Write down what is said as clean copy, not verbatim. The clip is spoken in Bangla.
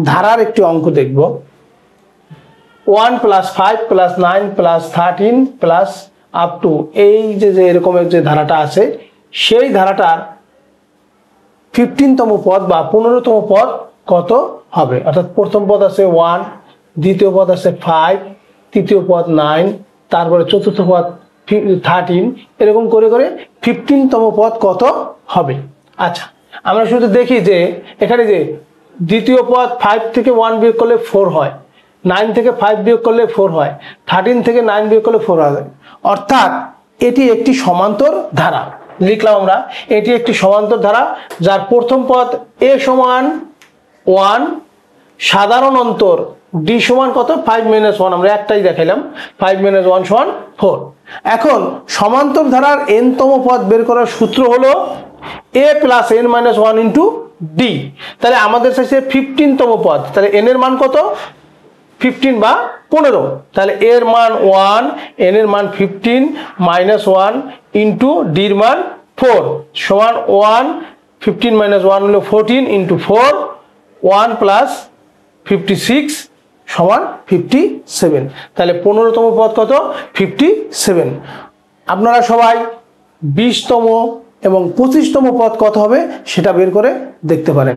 ধারার একটি অঙ্ক দেখব। 1 + 5 + 9 + 13 প্লাস আপ টু এই যে এরকমের যে ধারাটা আছে সেই ধারাটার 15তম পদ বা 15তম পদ কত হবে? অর্থাৎ প্রথম পদ আছে 1, দ্বিতীয় পদ আছে 5, তৃতীয় পদ 9, তারপরে চতুর্থ পদ 13, এরকম করে করে 15তম পদ কত হবে। আচ্ছা, আমরা শুধু দেখি যে এখানে যে দ্বিতীয় পদ 5 থেকে 1 বিয়োগ করলে 4 হয়, 9 থেকে 5 বিয়োগ করলে 4 হয়, 13 থেকে 9 বিয়োগ করলে 4 হয়। অর্থাৎ এটি একটি সমান্তর ধারা। লিখলাম আমরা, এটি একটি সমান্তর ধারা যার প্রথম পদ a সমান 1, সাধারণ অন্তর d সমান কত 5 - 1, আমরা একটাই দেখাইলাম, 5 - 1 সমান 4। এখন সমান্তর ধারার nতম পদ বের করার সূত্র হলো a + n - 1 * d। তাহলে আমাদের চাইছে 15তম পদ, তাহলে n এর মান কত? 15 বা 15। তাহলে এর মান 1, n এর মান 15 - 1 ইন্টু d এর মান 4 সমান 1, 15 - 1 হলো 14 ইন্টু 4, 1 + 56 সমান 57। তাহলে 15তম পদ কত? 57। আপনারা সবাই 20তম এবং 25তম পদ কত হবে সেটা বের করে দেখতে পারেন।